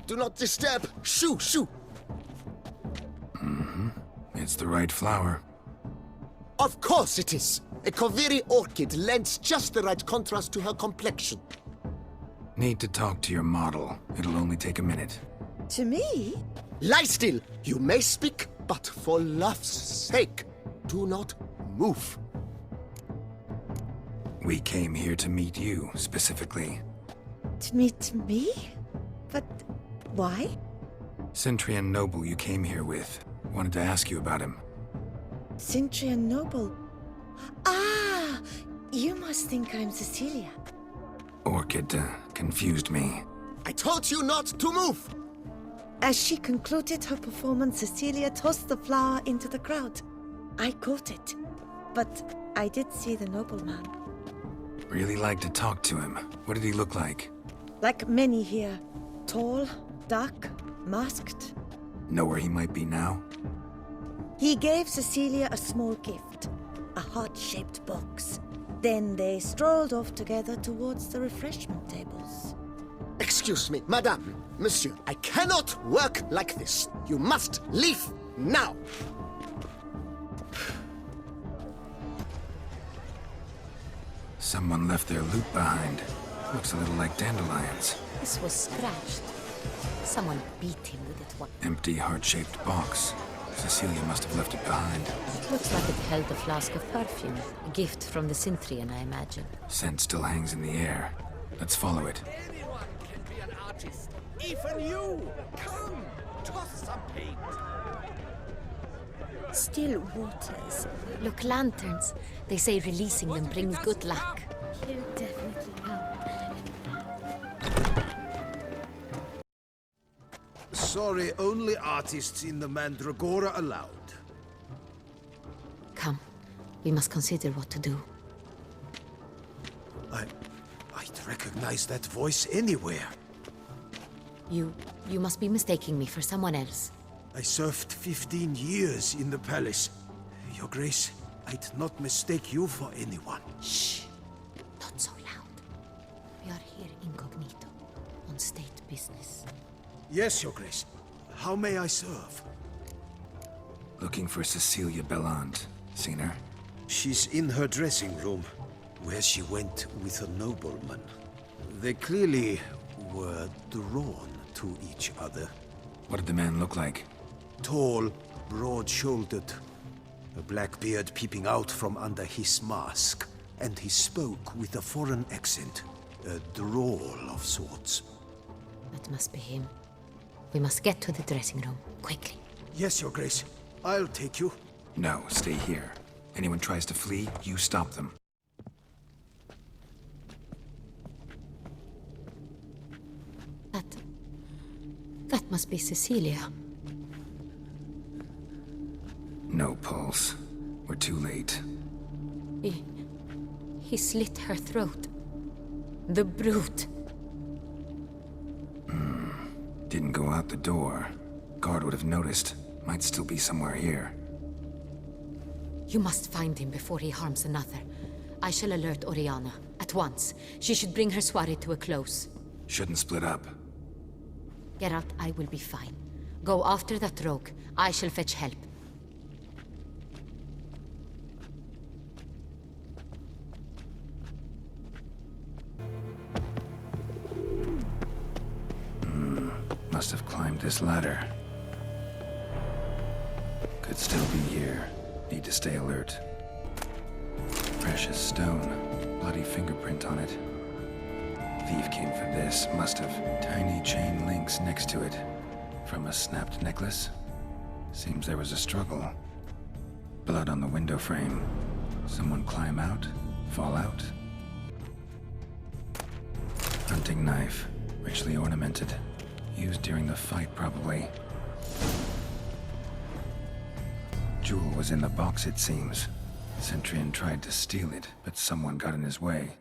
Do not disturb! Shoo, shoo! It's the right flower. Of course it is! A Koviri orchid lends just the right contrast to her complexion. Need to talk to your model. It'll only take a minute. To me? Lie still! You may speak, but for love's sake, do not move. We came here to meet you, specifically. To meet me? But why? Centrian noble you came here with. Wanted to ask you about him. Centrian noble. Ah! You must think I'm Cecilia. Orchid confused me. I told you not to move! As she concluded her performance, Cecilia tossed the flower into the crowd. I caught it, but I did see the nobleman. Really like to talk to him. What did he look like? Like many here. Tall, dark, masked. Know where he might be now? He gave Cecilia a small gift, a heart-shaped box. Then they strolled off together towards the refreshment tables. Excuse me, madame, monsieur, I cannot work like this. You must leave now. Someone left their loot behind. Looks a little like dandelions. This was scratched. Someone beat him with it one. Empty, heart-shaped box. Cecilia must have left it behind. Looks like it held a flask of perfume. A gift from the Synthrian, I imagine. Scent still hangs in the air. Let's follow it. Anyone can be an artist. Even you. Come, toss some paint. Still waters. Look, lanterns. They say releasing them brings good luck. You definitely help. Sorry, only artists in the Mandragora allowed. Come. We must consider what to do. I'd recognize that voice anywhere. You must be mistaking me for someone else. I served 15 years in the palace. Your Grace, I'd not mistake you for anyone. Shh. Not so loud. We are here incognito, on state business. Yes, Your Grace. How may I serve? Looking for Cecilia Bellant. Seen her? She's in her dressing room, where she went with a nobleman. They clearly were drawn to each other. What did the man look like? Tall, broad-shouldered, a black beard peeping out from under his mask, and he spoke with a foreign accent, a drawl of sorts. That must be him. We must get to the dressing room, quickly. Yes, Your Grace. I'll take you. No, stay here. Anyone tries to flee, you stop them. That must be Cecilia. No pulse. We're too late. He slit her throat. The brute. Didn't go out the door. Guard would have noticed. Might still be somewhere here. You must find him before he harms another. I shall alert Oriana. At once. She should bring her soirée to a close. Shouldn't split up. Geralt, I will be fine. Go after that rogue. I shall fetch help. Must have climbed this ladder. Could still be here. Need to stay alert. Precious stone. Bloody fingerprint on it. Thief came for this. Must have. Tiny chain links next to it. From a snapped necklace? Seems there was a struggle. Blood on the window frame. Someone climb out? Fall out? Hunting knife. Richly ornamented. Used during the fight, probably. Jewel was in the box, it seems. Centrian tried to steal it, but someone got in his way.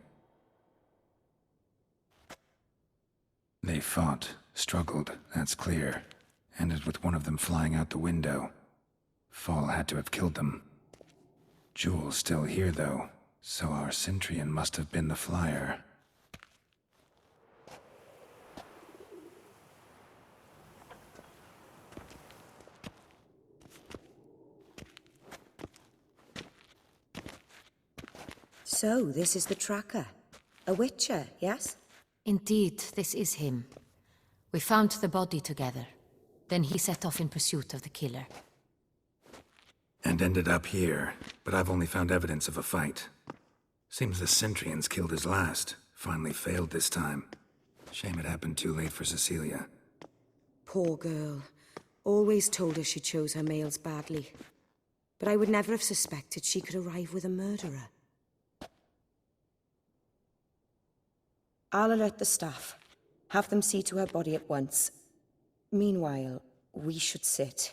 They fought, struggled, that's clear. Ended with one of them flying out the window. Fall had to have killed them. Jewel's still here, though, so our Centrian must have been the flyer. So, this is the tracker. A witcher, yes? Indeed, this is him. We found the body together. Then he set off in pursuit of the killer. And ended up here, but I've only found evidence of a fight. Seems the Centrians killed his last. Finally failed this time. Shame it happened too late for Cecilia. Poor girl. Always told her she chose her males badly. But I would never have suspected she could arrive with a murderer. I'll alert the staff. Have them see to her body at once. Meanwhile, we should sit.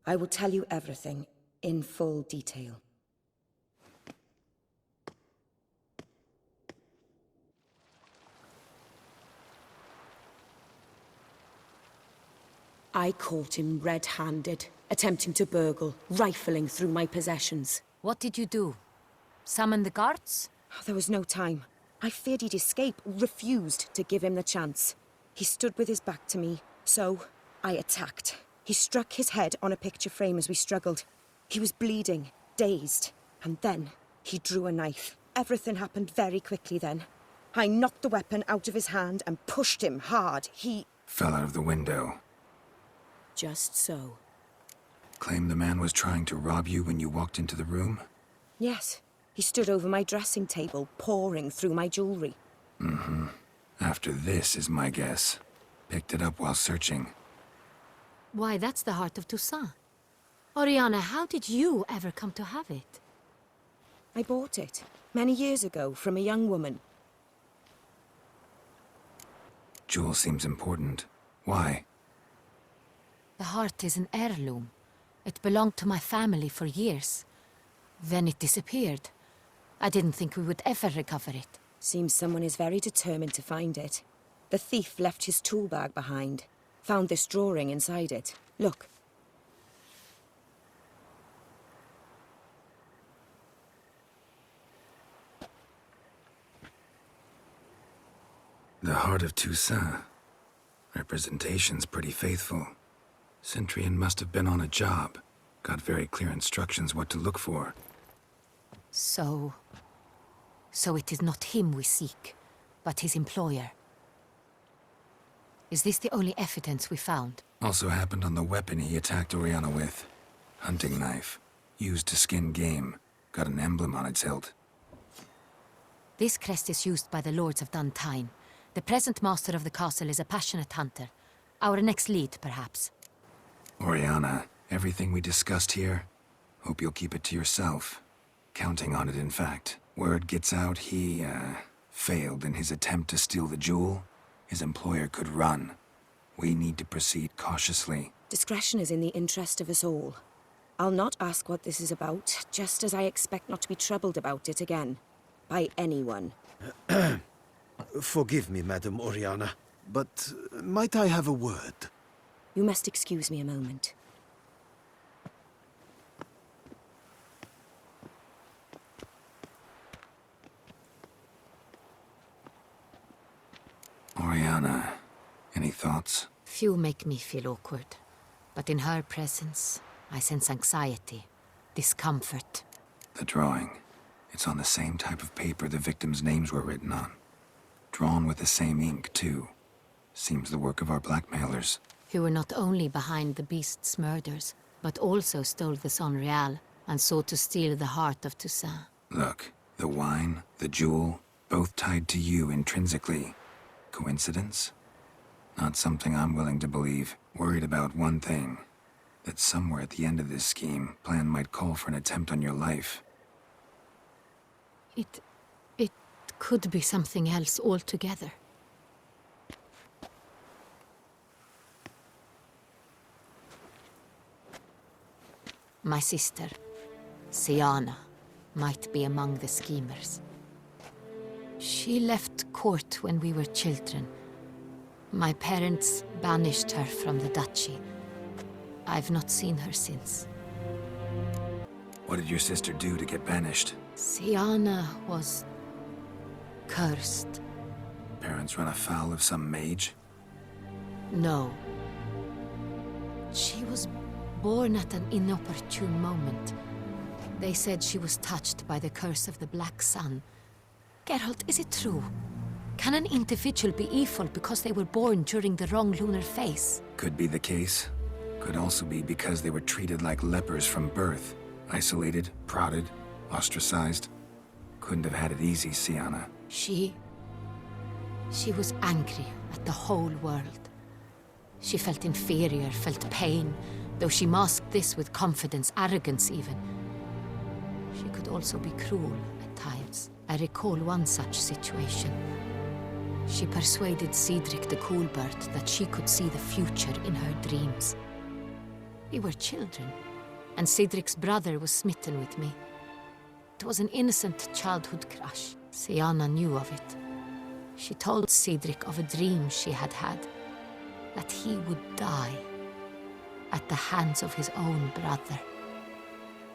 I will tell you everything, in full detail. I caught him red-handed, attempting to burgle, rifling through my possessions. What did you do? Summon the guards? There was no time. I feared he'd escape, refused to give him the chance. He stood with his back to me, so I attacked. He struck his head on a picture frame as we struggled. He was bleeding, dazed, and then he drew a knife. Everything happened very quickly then. I knocked the weapon out of his hand and pushed him hard. He... Fell out of the window. Just so. Claim the man was trying to rob you when you walked into the room? Yes. He stood over my dressing table, pouring through my jewelry. Mm-hmm. After this is my guess. Picked it up while searching. Why, that's the heart of Toussaint. Oriana, how did you ever come to have it? I bought it, many years ago, from a young woman. Jewel seems important. Why? The heart is an heirloom. It belonged to my family for years. Then it disappeared. I didn't think we would ever recover it. Seems someone is very determined to find it. The thief left his tool bag behind. Found this drawing inside it. Look. The heart of Toussaint. Representation's pretty faithful. Centrian must have been on a job. Got very clear instructions what to look for. So it is not him we seek, but his employer. Is this the only evidence we found? Also happened on the weapon he attacked Oriana with. Hunting knife. Used to skin game. Got an emblem on its hilt. This crest is used by the Lords of Duntine. The present master of the castle is a passionate hunter. Our next lead, perhaps. Oriana, everything we discussed here, hope you'll keep it to yourself. Counting on it, in fact. Word gets out he, failed in his attempt to steal the jewel. His employer could run. We need to proceed cautiously. Discretion is in the interest of us all. I'll not ask what this is about, just as I expect not to be troubled about it again. By anyone. Forgive me, Madam Oriana, but might I have a word? You must excuse me a moment. Oriana, any thoughts? Few make me feel awkward, but in her presence, I sense anxiety, discomfort. The drawing. It's on the same type of paper the victims' names were written on. Drawn with the same ink, too. Seems the work of our blackmailers. Who were not only behind the beast's murders, but also stole the Son Real and sought to steal the heart of Toussaint. Look, the wine, the jewel, both tied to you intrinsically. Coincidence? Not something I'm willing to believe. Worried about one thing. That somewhere at the end of this scheme, plan might call for an attempt on your life. It could be something else altogether. My sister, Siana, might be among the schemers. She left court when we were children. My parents banished her from the duchy. I've not seen her since. What did your sister do to get banished? Siana was cursed. Parents run afoul of some mage? No. She was born at an inopportune moment. They said she was touched by the curse of the Black Sun. Geralt, is it true? Can an individual be evil because they were born during the wrong lunar phase? Could be the case. Could also be because they were treated like lepers from birth. Isolated, prodded, ostracized. Couldn't have had it easy, Siana. She was angry at the whole world. She felt inferior, felt pain, though she masked this with confidence, arrogance even. She could also be cruel at times. I recall one such situation. She persuaded Cedric the Coolbird that she could see the future in her dreams. We were children, and Cedric's brother was smitten with me. It was an innocent childhood crush. Siana knew of it. She told Cedric of a dream she had had, that he would die at the hands of his own brother.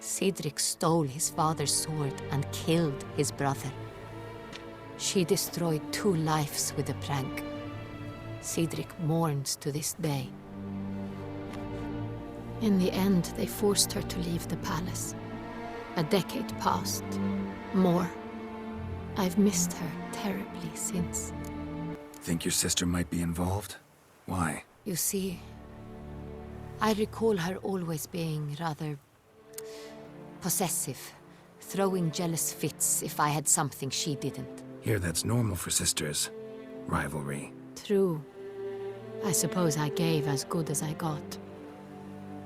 Cedric stole his father's sword and killed his brother. She destroyed 2 lives with a prank. Cedric mourns to this day. In the end, they forced her to leave the palace. A decade passed. More. I've missed her terribly since. Think your sister might be involved? Why? You see, I recall her always being rather possessive, throwing jealous fits if I had something she didn't. Here, that's normal for sisters. Rivalry. True. I suppose I gave as good as I got.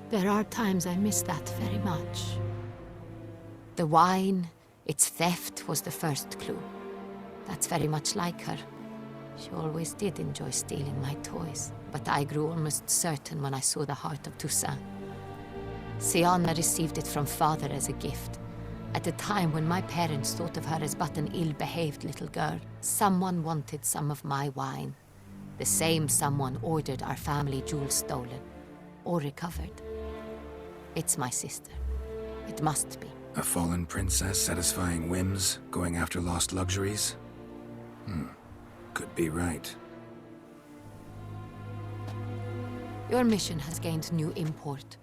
There are times I miss that very much. The wine, its theft was the first clue. That's very much like her. She always did enjoy stealing my toys, but I grew almost certain when I saw the heart of Toussaint. Siana received it from father as a gift. At a time when my parents thought of her as but an ill-behaved little girl, someone wanted some of my wine. The same someone ordered our family jewels stolen, or recovered. It's my sister. It must be. A fallen princess satisfying whims, going after lost luxuries? Could be right. Your mission has gained new import.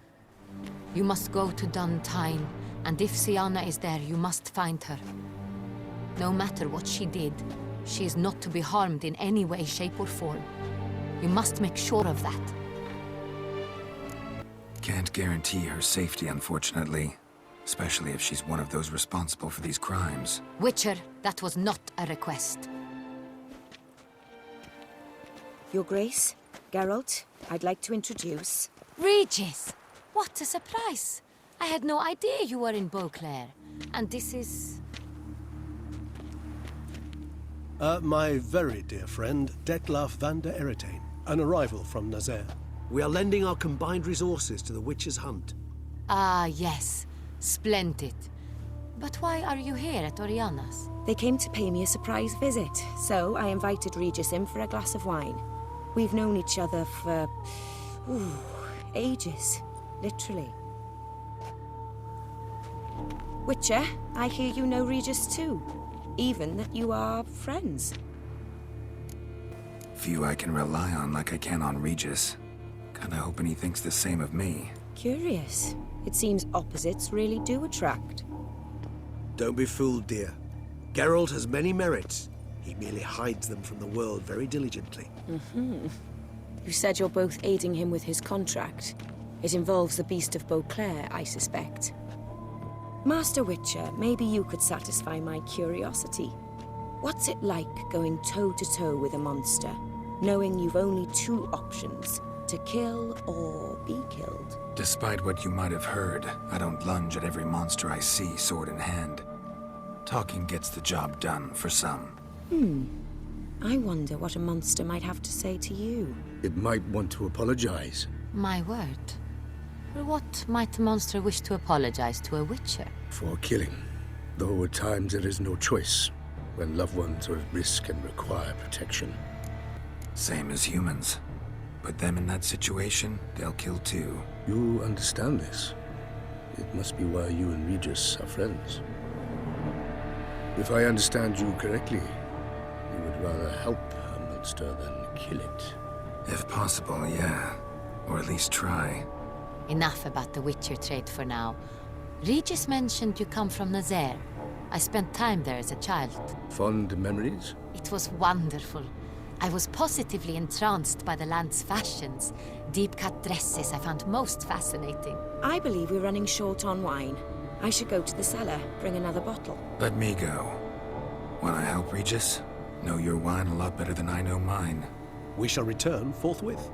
You must go to Dun Tine, and if Siana is there, you must find her. No matter what she did, she is not to be harmed in any way, shape, or form. You must make sure of that. Can't guarantee her safety, unfortunately. Especially if she's one of those responsible for these crimes. Witcher, that was not a request. Your Grace, Geralt, I'd like to introduce... Regis! What a surprise! I had no idea you were in Beauclair. And this is... My very dear friend, Detlaf van der Eretain, an arrival from Nazaire. We are lending our combined resources to the Witcher's hunt. Ah, yes. Splendid. But why are you here at Oriana's? They came to pay me a surprise visit, so I invited Regis in for a glass of wine. We've known each other for... ages. Literally. Witcher, I hear you know Regis too. Even that you are friends. Few I can rely on like I can on Regis. Kinda hoping he thinks the same of me. Curious. It seems opposites really do attract. Don't be fooled, dear. Geralt has many merits. He merely hides them from the world very diligently. You said you're both aiding him with his contract. It involves the Beast of Beauclair, I suspect. Master Witcher, maybe you could satisfy my curiosity. What's it like going toe-to-toe with a monster, knowing you've only 2 options, to kill or be killed? Despite what you might have heard, I don't lunge at every monster I see, sword in hand. Talking gets the job done, for some. I wonder what a monster might have to say to you. It might want to apologize. My word. What might a monster wish to apologize to a Witcher? For killing. Though at times there is no choice, when loved ones are at risk and require protection. Same as humans. Put them in that situation, they'll kill too. You understand this. It must be why you and Regis are friends. If I understand you correctly, you would rather help a monster than kill it. If possible, yeah. Or at least try. Enough about the Witcher trade for now. Regis mentioned you come from Nazaire. I spent time there as a child. Fond memories? It was wonderful. I was positively entranced by the land's fashions. Deep-cut dresses I found most fascinating. I believe we're running short on wine. I should go to the cellar, bring another bottle. Let me go. Wanna help, Regis? Know your wine a lot better than I know mine. We shall return forthwith.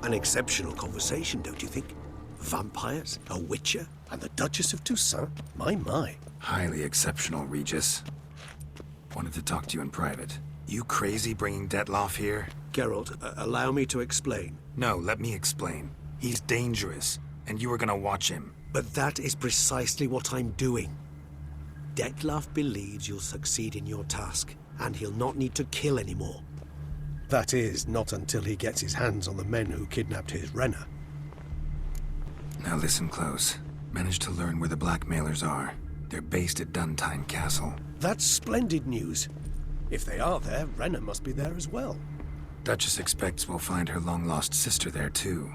An exceptional conversation, don't you think? Vampires, a witcher, And the Duchess of Toussaint? My. Highly exceptional, Regis. Wanted to talk to you in private. You crazy bringing Detloff here? Geralt, allow me to explain. No, let me explain. He's dangerous, and you were gonna watch him. But that is precisely what I'm doing. Detloff believes you'll succeed in your task, and he'll not need to kill anymore. That is, not until he gets his hands on the men who kidnapped his Renner. Now listen close. Managed to learn where the blackmailers are. They're based at Duntine Castle. That's splendid news. If they are there, Renner must be there as well. Duchess expects we'll find her long-lost sister there, too.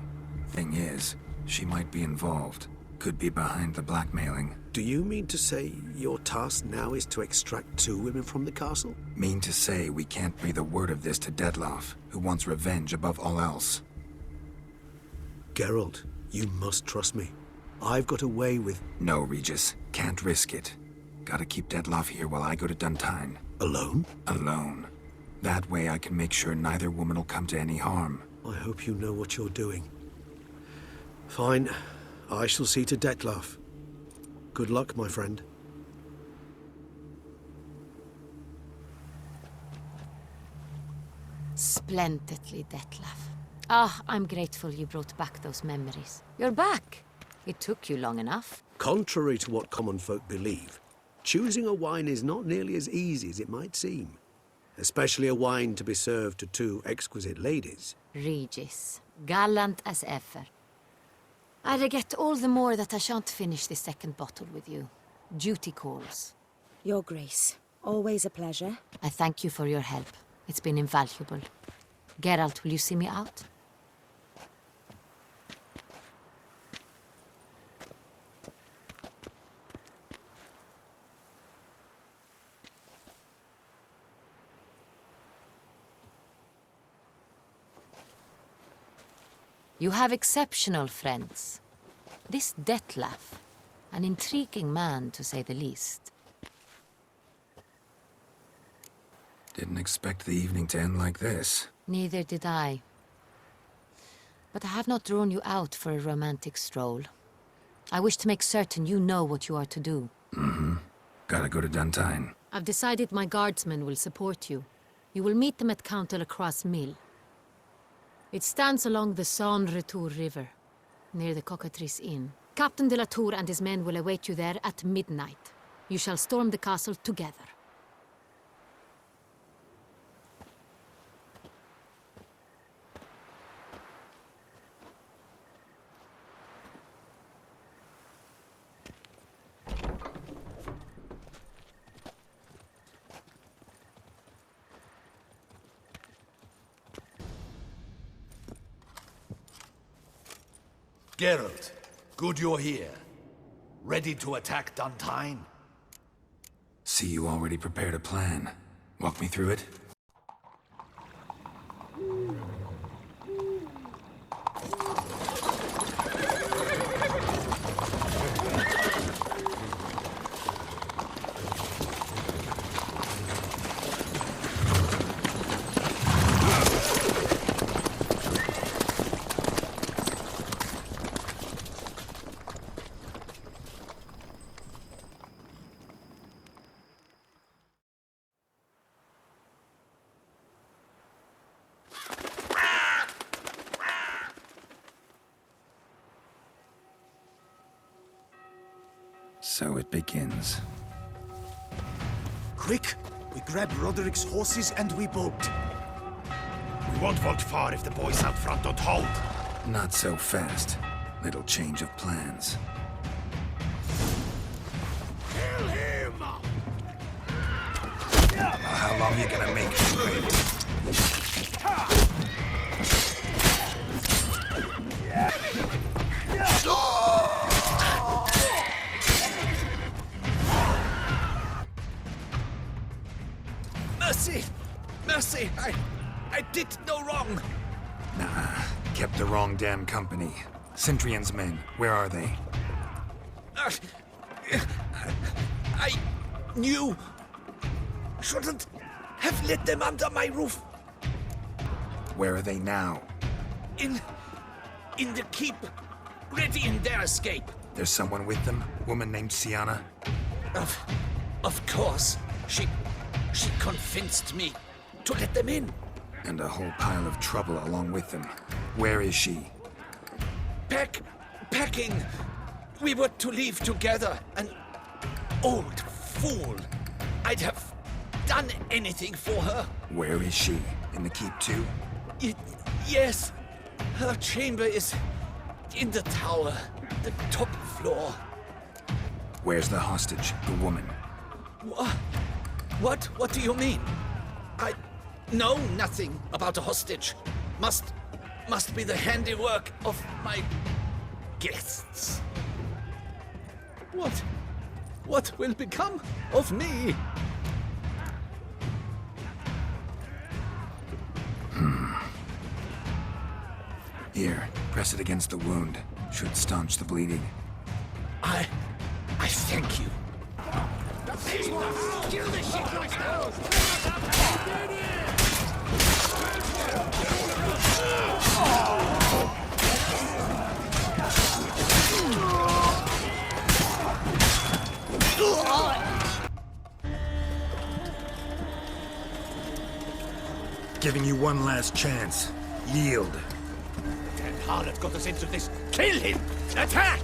Thing is, she might be involved. Could be behind the blackmailing. Do you mean to say your task now is to extract 2 women from the castle? Mean to say we can't breathe a word of this to Detloff, who wants revenge above all else. Geralt, you must trust me. I've got away with... No, Regis. Can't risk it. Gotta keep Detloff here while I go to Duntine. Alone? Alone. That way I can make sure neither woman will come to any harm. I hope you know what you're doing. Fine. I shall see to Detloff. Good luck, my friend. Splendidly, Detlaff. Ah, I'm grateful you brought back those memories. You're back. It took you long enough. Contrary to what common folk believe, choosing a wine is not nearly as easy as it might seem. Especially a wine to be served to 2 exquisite ladies. Regis, gallant as ever. I regret all the more that I shan't finish the second bottle with you. Duty calls. Your Grace, always a pleasure. I thank you for your help. It's been invaluable. Geralt, will you see me out? You have exceptional friends. This Detlaff, an intriguing man to say the least. Didn't expect the evening to end like this. Neither did I. But I have not drawn you out for a romantic stroll. I wish to make certain you know what you are to do. Mm-hmm. Gotta go to Duntine. I've decided my guardsmen will support you. You will meet them at Count de la Croix's mill. It stands along the Saône-Retour River, near the Cockatrice Inn. Captain de la Tour and his men will await you there at midnight. You shall storm the castle together. Geralt, good you're here. Ready to attack Duntine? See you already prepared a plan. Walk me through it. So it begins. Quick! We grab Roderick's horses and we bolt. We won't vault far if the boys out front don't hold. Not so fast. Little change of plans. Kill him! How long you gonna make it? Mercy! Mercy! I did no wrong! Nah, kept the wrong damn company. Centrion's men, where are they? I knew... shouldn't have let them under my roof. Where are they now? In the keep. Ready in their escape. There's someone with them? Woman named Sienna? Of course. She convinced me to let them in. And a whole pile of trouble along with them. Where is she? Packing. We were to leave together. An old fool. I'd have done anything for her. Where is she? In the keep too? Yes. Her chamber is in the tower. The top floor. Where's the hostage, the woman? What do you mean? I know nothing about a hostage. Must be the handiwork of my guests. What will become of me? Here, press it against the wound. Should staunch the bleeding. I thank you. Giving you one last chance. Yield. That harlot got us into this. Kill him! Attack!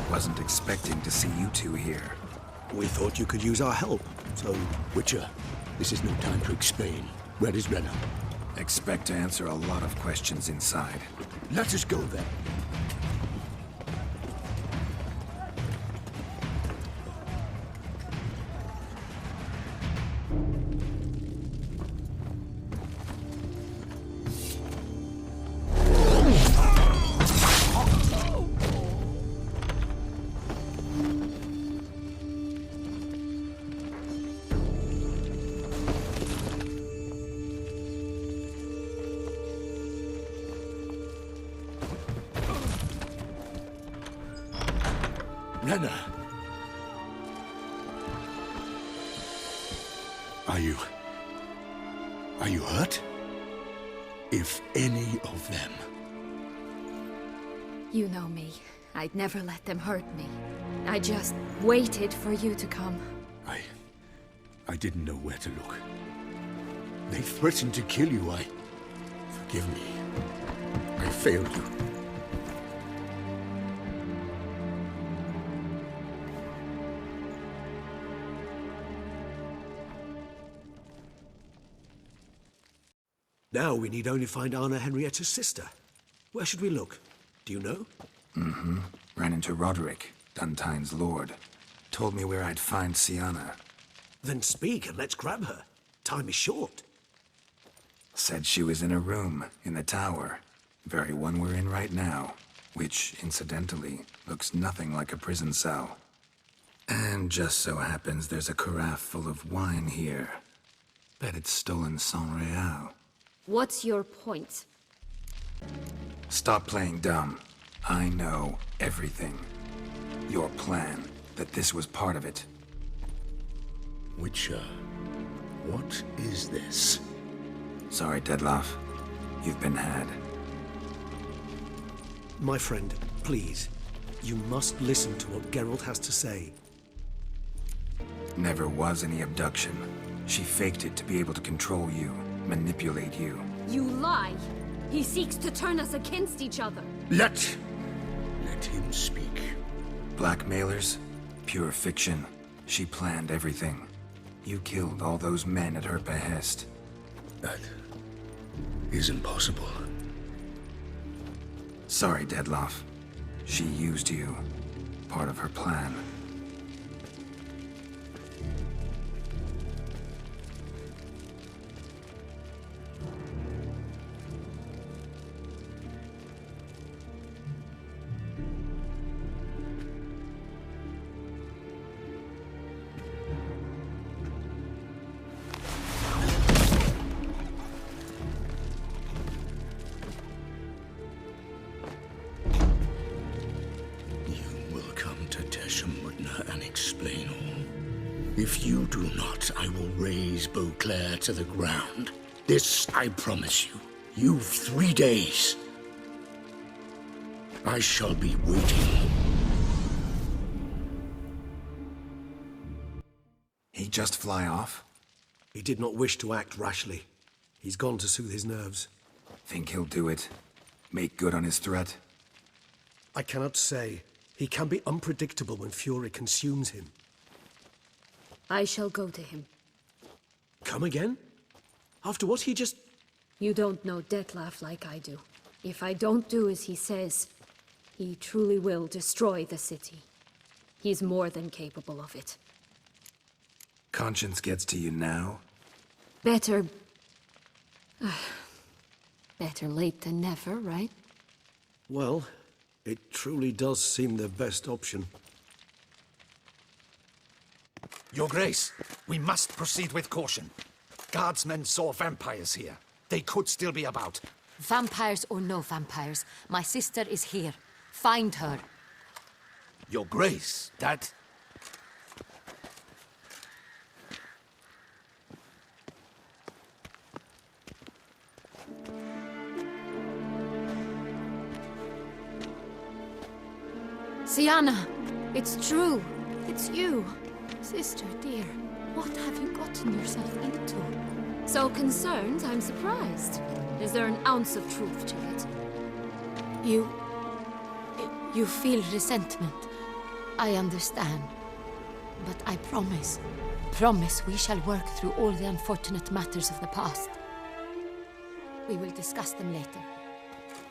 Wasn't expecting to see you two here. We thought you could use our help, so... Witcher, this is no time to explain. Where is Renna? Expect to answer a lot of questions inside. Let us go then. Renna! Are you hurt? If any of them... You know me. I'd never let them hurt me. I just waited for you to come. I didn't know where to look. They threatened to kill you. Forgive me. I failed you. Now we need only find Anna Henrietta's sister. Where should we look? Do you know? Ran into Roderick, Duntine's lord. Told me where I'd find Sienna. Then speak and let's grab her. Time is short. Said she was in a room in the tower. Very one we're in right now. which, incidentally, looks nothing like a prison cell. And just so happens there's a carafe full of wine here. Bet it's stolen sans real. What's your point? Stop playing dumb. I know everything. Your plan, that this was part of it. Witcher, what is this? Sorry, Dettlaff. You've been had. My friend, please. You must listen to what Geralt has to say. Never was any abduction. She faked it to be able to control you, manipulate you. You lie! He seeks to turn us against each other. Let him speak. Blackmailers? Pure fiction. She planned everything. You killed all those men at her behest. That is impossible. Sorry, Dettlaff. She used you. Part of her plan. If you do not, I will raise Beauclair to the ground. This I promise you. You've 3 days. I shall be waiting. He'd just fly off? He did not wish to act rashly. He's gone to soothe his nerves. Think he'll do it? Make good on his threat? I cannot say. He can be unpredictable when fury consumes him. I shall go to him. Come again? After what he just... You don't know Dettlaff like I do. If I don't do as he says, he truly will destroy the city. He's more than capable of it. Conscience gets to you now? Better... better late than never, right? Well, it truly does seem the best option. Your Grace, we must proceed with caution. Guardsmen saw vampires here. They could still be about. Vampires or no vampires, my sister is here. Find her. Your Grace, that... Sienna, it's true. It's you. Sister, dear, what have you gotten yourself into? So concerned, I'm surprised. Is there an ounce of truth to it? You feel resentment. I understand. But I promise we shall work through all the unfortunate matters of the past. We will discuss them later.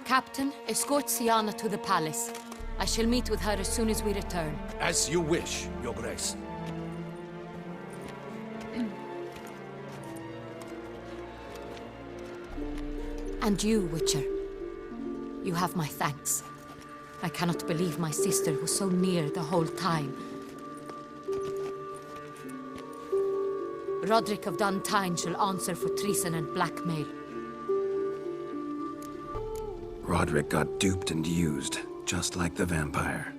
Captain, escort Sienna to the palace. I shall meet with her as soon as we return. As you wish, Your Grace. And you, Witcher. You have my thanks. I cannot believe my sister was so near the whole time. Roderick of Duntine shall answer for treason and blackmail. Roderick got duped and used, just like the vampire.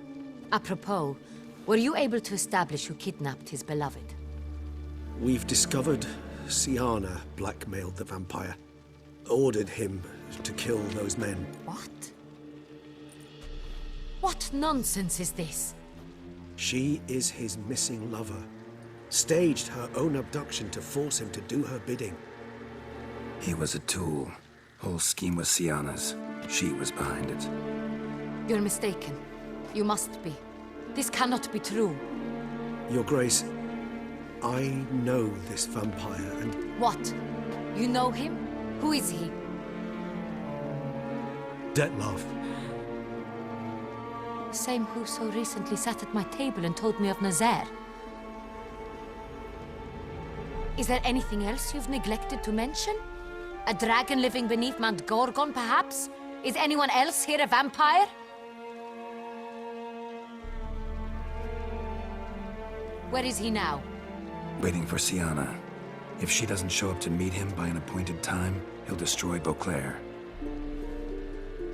Apropos, were you able to establish who kidnapped his beloved? We've discovered Sienna blackmailed the vampire. Ordered him to kill those men. What? What nonsense is this? She is his missing lover. Staged her own abduction to force him to do her bidding. He was a tool. Whole scheme was Sienna's. She was behind it. You're mistaken. You must be. This cannot be true. Your Grace, I know this vampire and... What? You know him? Who is he? Dettlaff. Same who so recently sat at my table and told me of Nazaire. Is there anything else you've neglected to mention? A dragon living beneath Mount Gorgon, perhaps? Is anyone else here a vampire? Where is he now? Waiting for Siana. If she doesn't show up to meet him by an appointed time, he'll destroy Beauclair.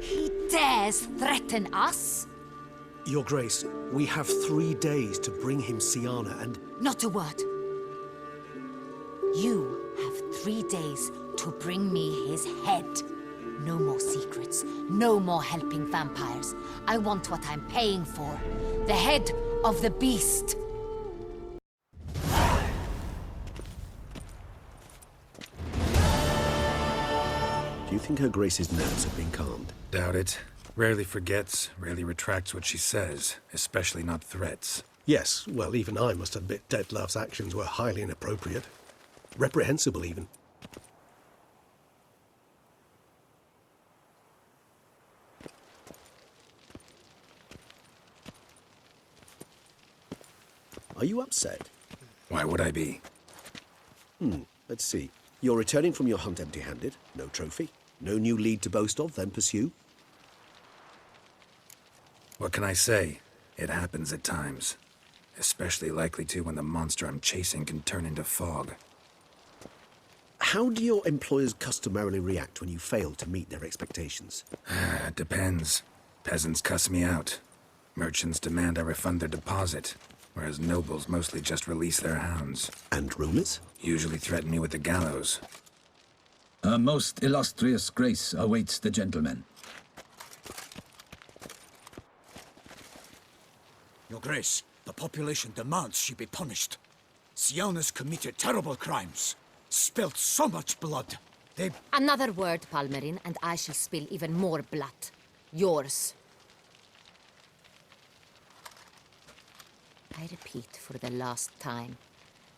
He dares threaten us? Your Grace, we have 3 days to bring him Siana and... Not a word. You have 3 days to bring me his head. No more secrets. No more helping vampires. I want what I'm paying for. The head of the beast. Do you think Her Grace's nerves have been calmed? Doubt it. Rarely forgets, rarely retracts what she says, especially not threats. Yes, well, even I must admit Dettlaff's actions were highly inappropriate. Reprehensible, even. Are you upset? Why would I be? Let's see. You're returning from your hunt empty-handed. No trophy. No new lead to boast of, then pursue. What can I say? It happens at times. Especially likely to when the monster I'm chasing can turn into fog. How do your employers customarily react when you fail to meet their expectations? It depends. Peasants cuss me out. Merchants demand I refund their deposit, whereas nobles mostly just release their hounds. And rulers? Usually threaten me with the gallows. A most illustrious grace awaits the gentleman. Your Grace, the population demands she be punished. Siana's committed terrible crimes. Spilt so much blood. They... Another word, Palmerin, and I shall spill even more blood. Yours. I repeat for the last time.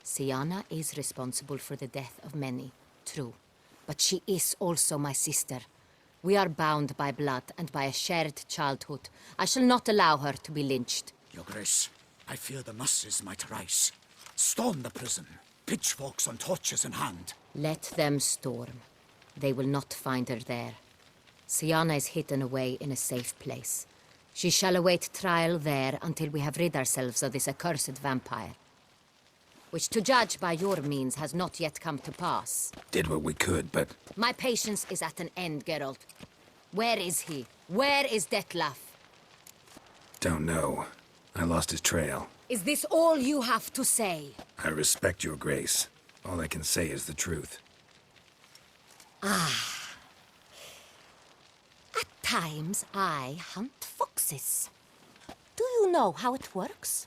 Siana is responsible for the death of many, true. But she is also my sister. We are bound by blood and by a shared childhood. I shall not allow her to be lynched. Your Grace, I fear the masses might rise. Storm the prison, pitchforks and torches in hand. Let them storm. They will not find her there. Siana is hidden away in a safe place. She shall await trial there until we have rid ourselves of this accursed vampire. Which, to judge by your means, has not yet come to pass. Did what we could, but... My patience is at an end, Geralt. Where is he? Where is Dettlaff? Don't know. I lost his trail. Is this all you have to say? I respect your grace. All I can say is the truth. At times, I hunt foxes. Do you know how it works?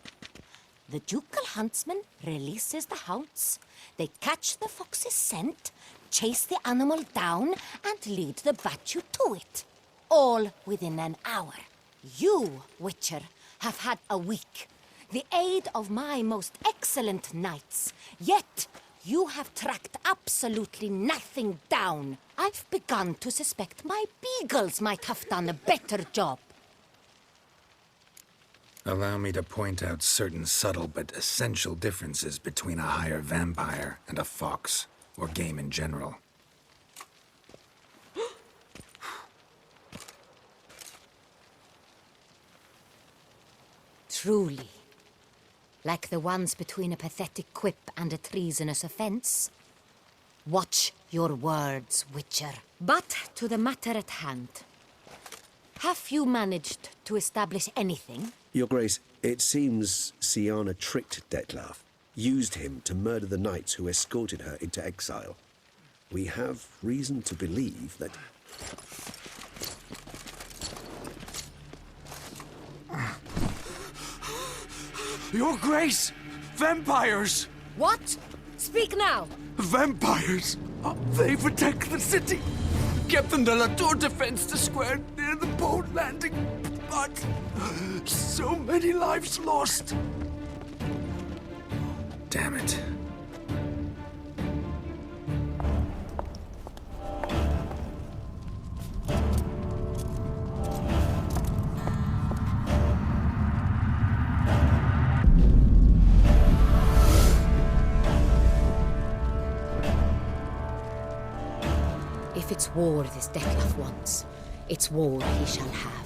The ducal huntsman releases the hounds. They catch the fox's scent, chase the animal down, and lead the battue to it. All within an hour. You, Witcher, have had a week. The aid of my most excellent knights. Yet, you have tracked absolutely nothing down. I've begun to suspect my beagles might have done a better job. Allow me to point out certain subtle but essential differences between a higher vampire and a fox, or game in general. Truly. Like the ones between a pathetic quip and a treasonous offense. Watch your words, Witcher. But to the matter at hand. Have you managed to establish anything? Your Grace, it seems Siana tricked Dettlaff, used him to murder the knights who escorted her into exile. We have reason to believe that... Your Grace! Vampires! What? Speak now! Vampires! They protect the city! Captain de la Tour defends the square near the boat landing, but so many lives lost. Damn it. If it's war this Dettlaff wants, it's war he shall have.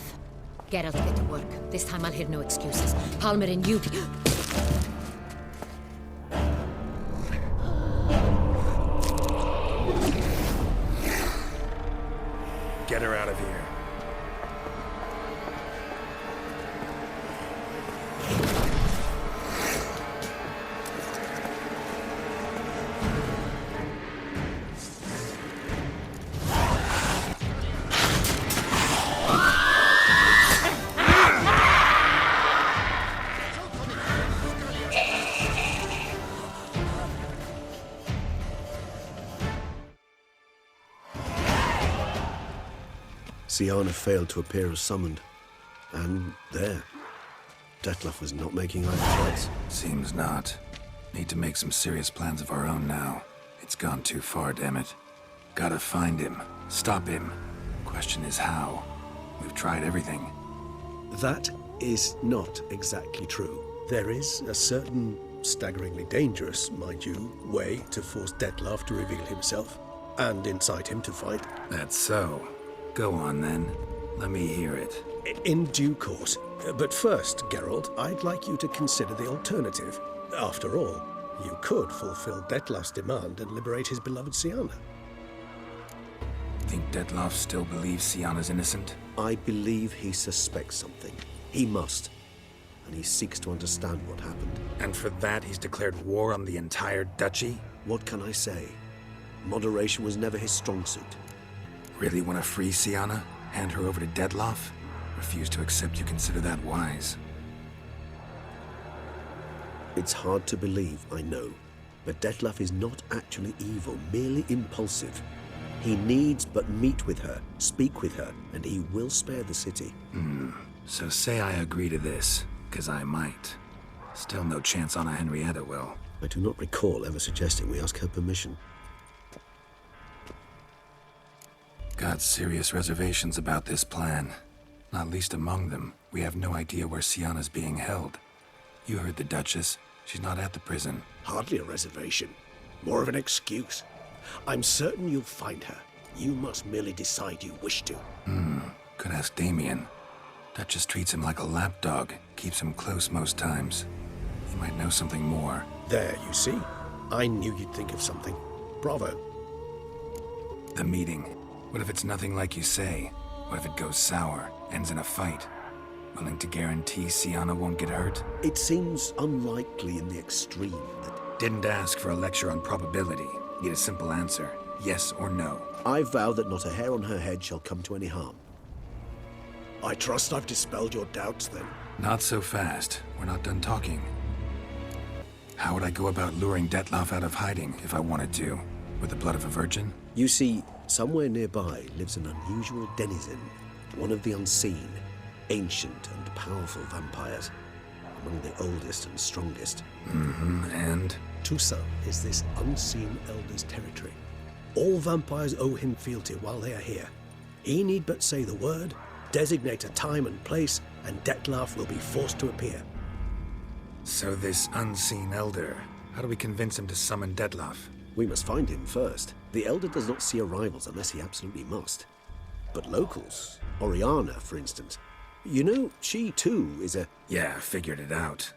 Geralt, get to work. This time I'll hear no excuses. Palmerin, you... Siana failed to appear as summoned. And there. Detlef was not making either choice. Seems not. Need to make some serious plans of our own now. It's gone too far, damn it. Gotta find him. Stop him. Question is how. We've tried everything. That is not exactly true. There is a certain, staggeringly dangerous, mind you, way to force Detlef to reveal himself, and incite him to fight. That's so. Go on, then. Let me hear it. In due course. But first, Geralt, I'd like you to consider the alternative. After all, you could fulfill Detlef's demand and liberate his beloved Siana. Think Detlef still believes Siana's innocent? I believe he suspects something. He must. And he seeks to understand what happened. And for that, he's declared war on the entire duchy? What can I say? Moderation was never his strong suit. Really want to free Siana? Hand her over to Detlef? Refuse to accept you consider that wise. It's hard to believe, I know. But Detlef is not actually evil, merely impulsive. He needs but meet with her, speak with her, and he will spare the city. So say I agree to this, 'cause I might. Still no chance Anna Henrietta will. I do not recall ever suggesting we ask her permission. Got serious reservations about this plan. Not least among them, we have no idea where Siana's being held. You heard the Duchess. She's not at the prison. Hardly a reservation. More of an excuse. I'm certain you'll find her. You must merely decide you wish to. Could ask Damien. Duchess treats him like a lapdog. Keeps him close most times. He might know something more. There, you see. I knew you'd think of something. Bravo. The meeting. What if it's nothing like you say? What if it goes sour? Ends in a fight? Willing to guarantee Siana won't get hurt? It seems unlikely in the extreme that... Didn't ask for a lecture on probability. Need a simple answer. Yes or no. I vow that not a hair on her head shall come to any harm. I trust I've dispelled your doubts, then. Not so fast. We're not done talking. How would I go about luring Detlef out of hiding if I wanted to? With the blood of a virgin? You see, somewhere nearby lives an unusual denizen, one of the unseen, ancient and powerful vampires, among the oldest and strongest. And? Tusa is this unseen elder's territory. All vampires owe him fealty while they are here. He need but say the word, designate a time and place, and Detlef will be forced to appear. So this unseen elder, how do we convince him to summon Detlef? We must find him first. The elder does not see arrivals unless he absolutely must. But locals, Oriana, for instance, you know, she too is a... Yeah, figured it out.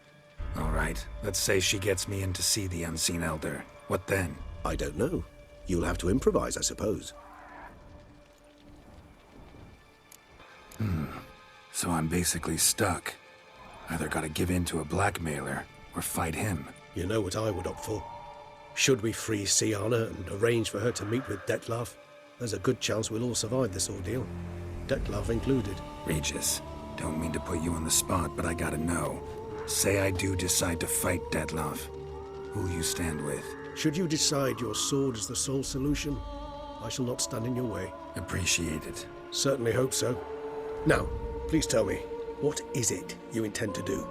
All right, let's say she gets me in to see the unseen elder. What then? I don't know. You'll have to improvise, I suppose. So I'm basically stuck. Either gotta give in to a blackmailer, or fight him. You know what I would opt for. Should we free Siana and arrange for her to meet with Detlef, there's a good chance we'll all survive this ordeal. Detlef included. Regis, don't mean to put you on the spot, but I gotta know. Say I do decide to fight Detlef. Who'll you stand with? Should you decide your sword is the sole solution, I shall not stand in your way. Appreciate it. Certainly hope so. Now, please tell me, what is it you intend to do?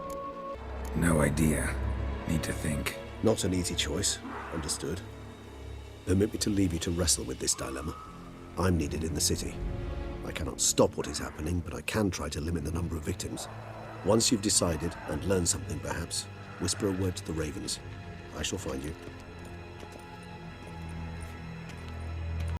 No idea. Need to think. Not an easy choice. Understood. Permit me to leave you to wrestle with this dilemma. I'm needed in the city. I cannot stop what is happening, but I can try to limit the number of victims. Once you've decided, and learned something perhaps, whisper a word to the ravens. I shall find you.